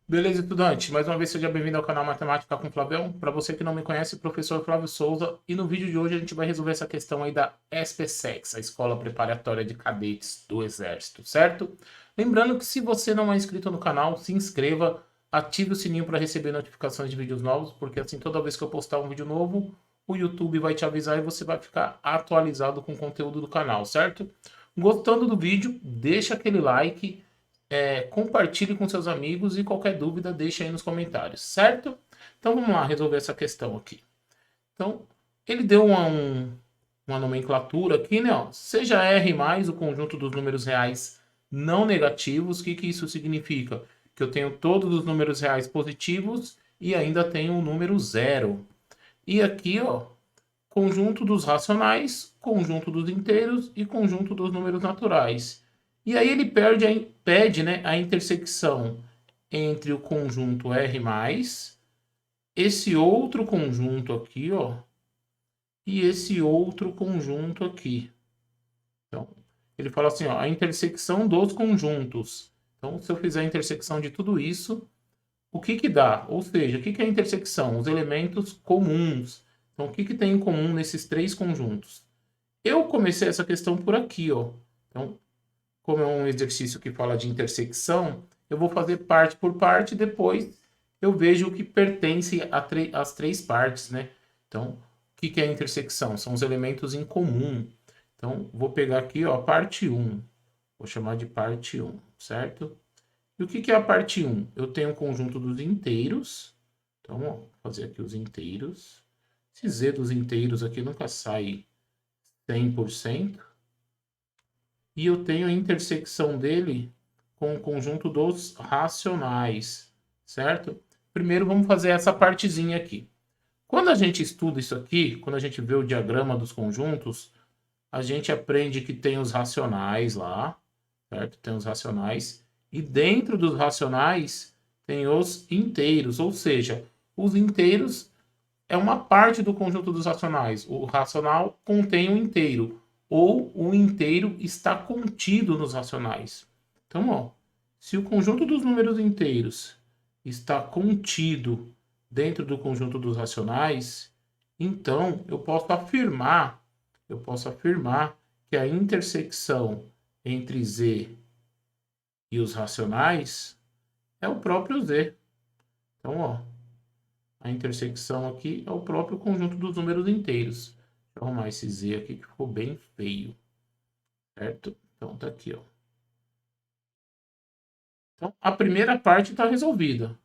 Beleza, estudante? Mais uma vez seja bem-vindo ao canal Matemática com Flavião. Para você que não me conhece, professor Flávio Souza. E no vídeo de hoje a gente vai resolver essa questão aí da SPSEX, a Escola Preparatória de Cadetes do Exército, certo? Lembrando que se você não é inscrito no canal, se inscreva, ative o sininho para receber notificações de vídeos novos, porque assim toda vez que eu postar um vídeo novo, o YouTube vai te avisar e você vai ficar atualizado com o conteúdo do canal, certo? Gostando do vídeo, deixa aquele like, compartilhe com seus amigos e qualquer dúvida deixe aí nos comentários, certo? Então vamos lá resolver essa questão aqui. Então, ele deu uma nomenclatura aqui, né? Ó, seja R mais o conjunto dos números reais não negativos. O que, que isso significa? Que eu tenho todos os números reais positivos e ainda tenho o número zero. E aqui, ó, conjunto dos racionais, conjunto dos inteiros e conjunto dos números naturais. E aí ele pede, né, a intersecção entre o conjunto R+, esse outro conjunto aqui, ó, e esse outro conjunto aqui. Então, ele fala assim, ó, a intersecção dos conjuntos. Então, se eu fizer a intersecção de tudo isso, o que que dá? Ou seja, o que que é a intersecção? Os elementos comuns. Então, o que que tem em comum nesses três conjuntos? Eu comecei essa questão por aqui, ó. Então, como é um exercício que fala de intersecção, eu vou fazer parte por parte, depois eu vejo o que pertence às três partes, né? Então, o que é a intersecção? São os elementos em comum. Então, vou pegar aqui, ó, parte um. Vou chamar de parte um, certo? E o que é a parte um? Eu tenho o conjunto dos inteiros. Então, ó, vou fazer aqui os inteiros. Esse Z dos inteiros aqui nunca sai 100%. E eu tenho a intersecção dele com o conjunto dos racionais, certo? Primeiro vamos fazer essa partezinha aqui. Quando a gente estuda isso aqui, quando a gente vê o diagrama dos conjuntos, a gente aprende que tem os racionais lá, certo? Tem os racionais. E dentro dos racionais tem os inteiros, ou seja, os inteiros é uma parte do conjunto dos racionais. O racional contém o inteiro, ou o inteiro está contido nos racionais. Então, ó, se o conjunto dos números inteiros está contido dentro do conjunto dos racionais, então eu posso afirmar que a intersecção entre Z e os racionais é o próprio Z. Então, ó, a intersecção aqui é o próprio conjunto dos números inteiros. Deixa eu arrumar esse Z aqui que ficou bem feio, certo? Então tá aqui, ó. Então a primeira parte está resolvida.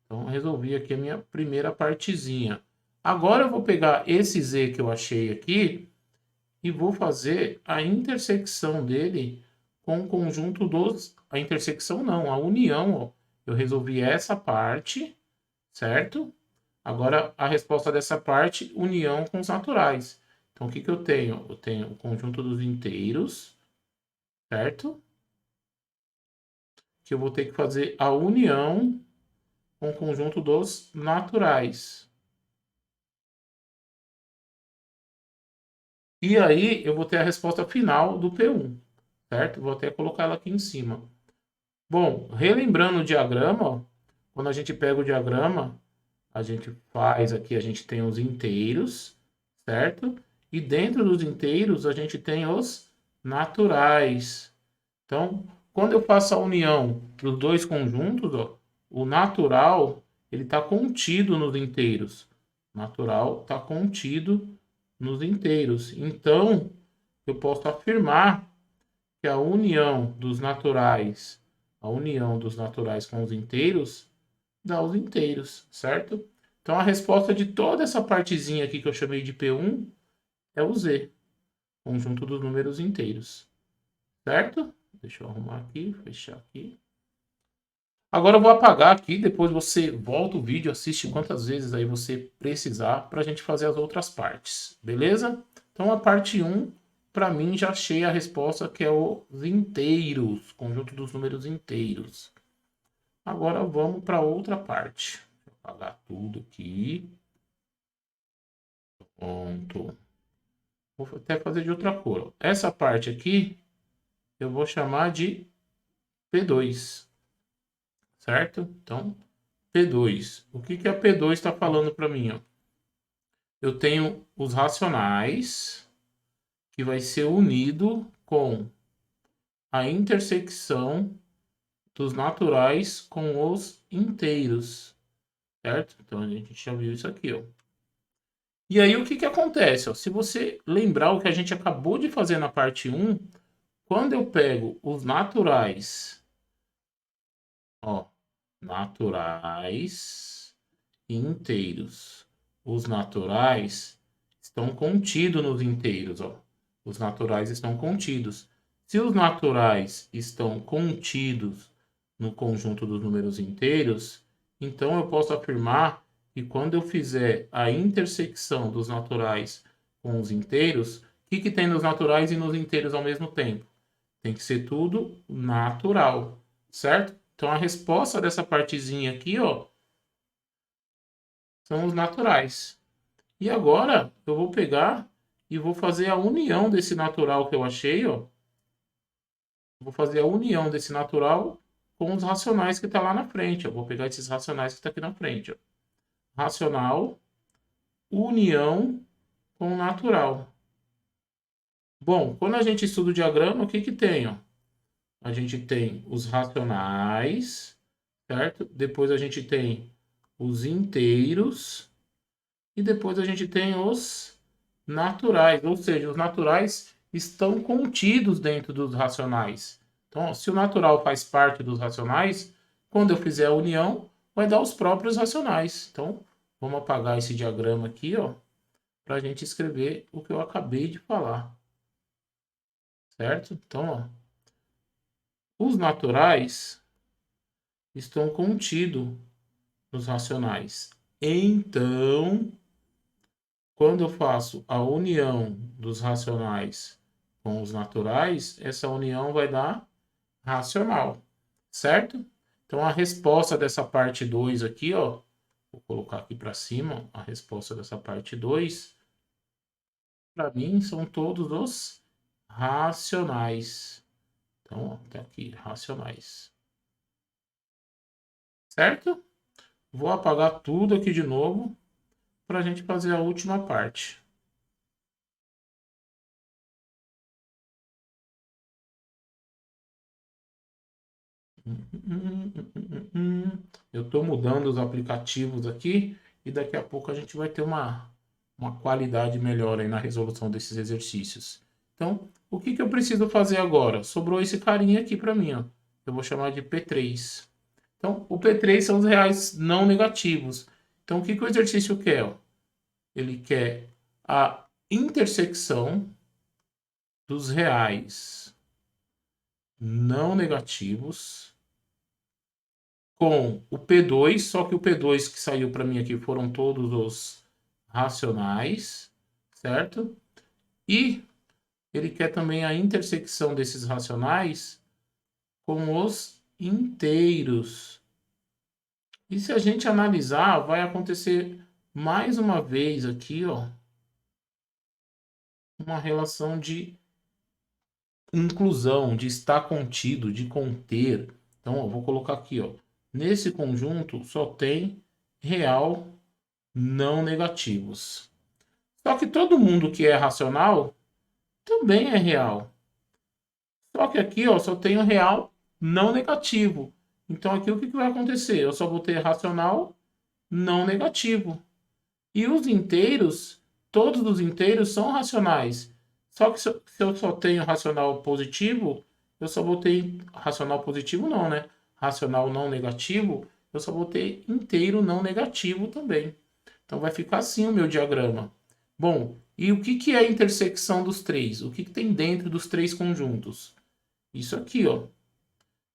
Então resolvi aqui a minha primeira partezinha. Agora eu vou pegar esse Z que eu achei aqui e vou fazer a intersecção dele com o conjunto dos... A intersecção não, a união, ó. Eu resolvi essa parte, certo? Agora, a resposta dessa parte, união com os naturais. Então, o que que eu tenho? Eu tenho o conjunto dos inteiros, certo? Que eu vou ter que fazer a união com o conjunto dos naturais. E aí, eu vou ter a resposta final do P1, certo? Vou até colocar ela aqui em cima. Bom, relembrando o diagrama, ó, quando a gente pega o diagrama, a gente faz aqui, a gente tem os inteiros, certo? E dentro dos inteiros, a gente tem os naturais. Então, quando eu faço a união dos dois conjuntos, ó, o natural, ele está contido nos inteiros. O natural está contido nos inteiros. Então, eu posso afirmar que a união dos naturais com os inteiros dá os inteiros, certo? Então a resposta de toda essa partezinha aqui que eu chamei de P1 é o Z, conjunto dos números inteiros, certo? Deixa eu arrumar aqui, fechar aqui. Agora eu vou apagar aqui, depois você volta o vídeo, assiste quantas vezes aí você precisar para a gente fazer as outras partes, beleza? Então a parte 1, para mim já achei a resposta que é os inteiros, conjunto dos números inteiros. Agora vamos para outra parte. Vou apagar tudo aqui. Pronto. Vou até fazer de outra cor. Essa parte aqui eu vou chamar de P2, certo? Então, P2. O que a P2 está falando para mim? Ó? Eu tenho os racionais, que vai ser unido com a intersecção dos naturais com os inteiros, certo? Então, a gente já viu isso aqui, ó. E aí, o que acontece? Ó? Se você lembrar o que a gente acabou de fazer na parte 1, quando eu pego os naturais, ó, naturais e inteiros. Os naturais estão contidos nos inteiros, ó. Os naturais estão contidos. Se os naturais estão contidos no conjunto dos números inteiros, então eu posso afirmar que quando eu fizer a intersecção dos naturais com os inteiros, o que tem nos naturais e nos inteiros ao mesmo tempo? Tem que ser tudo natural, certo? Então a resposta dessa partezinha aqui, ó, são os naturais. E agora eu vou pegar e vou fazer a união desse natural que eu achei, ó. Vou fazer a união desse natural com os racionais que está lá na frente. Eu vou pegar esses racionais que está aqui na frente, ó. Racional, união com natural. Bom, quando a gente estuda o diagrama, o que tem, ó? A gente tem os racionais, certo? Depois a gente tem os inteiros e depois a gente tem os naturais, ou seja, os naturais estão contidos dentro dos racionais. Então, se o natural faz parte dos racionais, quando eu fizer a união, vai dar os próprios racionais. Então, vamos apagar esse diagrama aqui, ó, para a gente escrever o que eu acabei de falar. Certo? Então, ó, os naturais estão contidos nos racionais. Então, quando eu faço a união dos racionais com os naturais, essa união vai dar racional, certo? Então, a resposta dessa parte 2 aqui, ó, vou colocar aqui para cima, a resposta dessa parte 2, para mim, são todos os racionais. Então, ó, tá aqui, racionais. Certo? Vou apagar tudo aqui de novo para a gente fazer a última parte. Eu estou mudando os aplicativos aqui e daqui a pouco a gente vai ter uma qualidade melhor aí na resolução desses exercícios. Então, o que eu preciso fazer agora? Sobrou esse carinha aqui para mim, ó. Eu vou chamar de P3. Então, o P3 são os reais não negativos. Então, o que o exercício quer? Ó? Ele quer a intersecção dos reais não negativos com o P2, só que o P2 que saiu para mim aqui foram todos os racionais, certo? E ele quer também a intersecção desses racionais com os inteiros. E se a gente analisar, vai acontecer mais uma vez aqui, ó, uma relação de inclusão, de estar contido, de conter. Então, eu vou colocar aqui, ó. Nesse conjunto só tem real não negativos. Só que todo mundo que é racional também é real. Só que aqui, ó, só tem o real não negativo. Então, aqui o que vai acontecer? Eu só vou ter racional não negativo. E os inteiros, todos os inteiros são racionais. Só que se eu só tenho racional positivo, eu só vou ter racional positivo não, né? Racional não negativo, eu só vou ter inteiro não negativo também. Então vai ficar assim o meu diagrama. Bom, e o que é a intersecção dos três? O que tem dentro dos três conjuntos? Isso aqui, ó.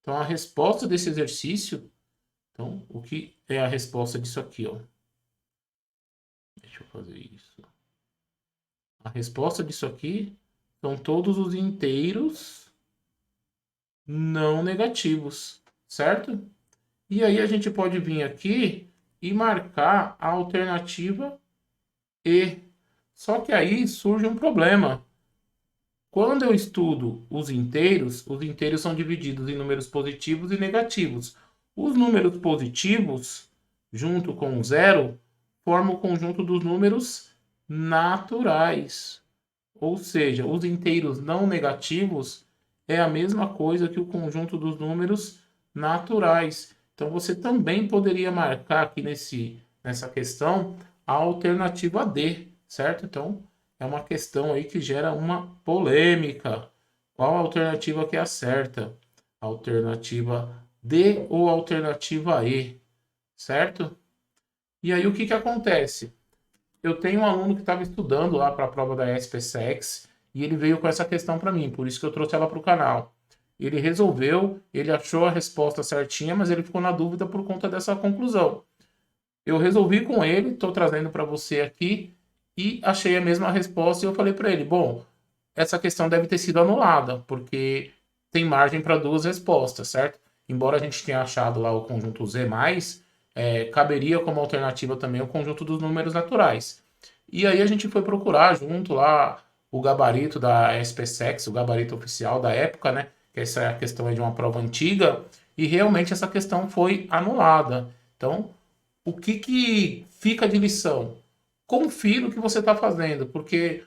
Então a resposta desse exercício, então o que é a resposta disso aqui, ó? Deixa eu fazer isso. A resposta disso aqui são todos os inteiros não negativos, certo? E aí a gente pode vir aqui e marcar a alternativa E. Só que aí surge um problema. Quando eu estudo os inteiros são divididos em números positivos e negativos. Os números positivos junto com 0 forma o conjunto dos números naturais. Ou seja, os inteiros não negativos é a mesma coisa que o conjunto dos números naturais. Então você também poderia marcar aqui nessa questão a alternativa D, certo? Então é uma questão aí que gera uma polêmica. Qual a alternativa que é a certa? Alternativa D ou alternativa E, certo? E aí o que acontece? Eu tenho um aluno que estava estudando lá para a prova da SPSEX e ele veio com essa questão para mim, por isso que eu trouxe ela para o canal. Ele resolveu, ele achou a resposta certinha, mas ele ficou na dúvida por conta dessa conclusão. Eu resolvi com ele, estou trazendo para você aqui e achei a mesma resposta e eu falei para ele, bom, essa questão deve ter sido anulada, porque tem margem para duas respostas, certo? Embora a gente tenha achado lá o conjunto Z+, caberia como alternativa também o conjunto dos números naturais. E aí a gente foi procurar junto lá o gabarito da SPSEX, o gabarito oficial da época, né? Que essa é a questão de uma prova antiga, e realmente essa questão foi anulada. Então, o que fica de lição? Confira o que você está fazendo, porque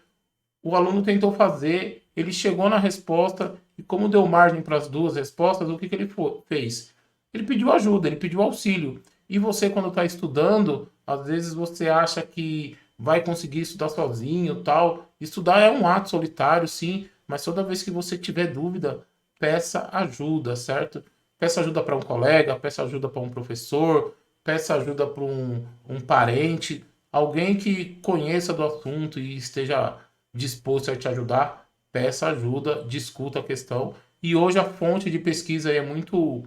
o aluno tentou fazer, ele chegou na resposta, e como deu margem para as duas respostas, o que ele fez? Ele pediu ajuda, ele pediu auxílio. E você, quando está estudando, às vezes você acha que vai conseguir estudar sozinho, tal. Estudar é um ato solitário, sim, mas toda vez que você tiver dúvida, peça ajuda, certo? Peça ajuda para um colega, peça ajuda para um professor, peça ajuda para um parente, alguém que conheça do assunto e esteja disposto a te ajudar, peça ajuda, discuta a questão. E hoje a fonte de pesquisa é muito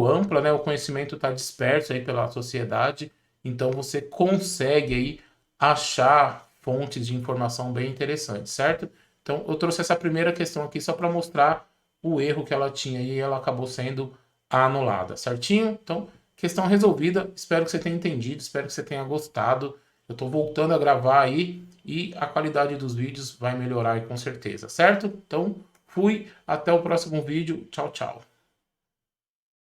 ampla, né? O conhecimento está disperso aí pela sociedade, então você consegue aí achar fontes de informação bem interessantes, certo? Então eu trouxe essa primeira questão aqui só para mostrar o erro que ela tinha e ela acabou sendo anulada, certinho? Então, questão resolvida. Espero que você tenha entendido, espero que você tenha gostado. Eu estou voltando a gravar aí e a qualidade dos vídeos vai melhorar aí com certeza, certo? Então, fui, até o próximo vídeo. Tchau, tchau.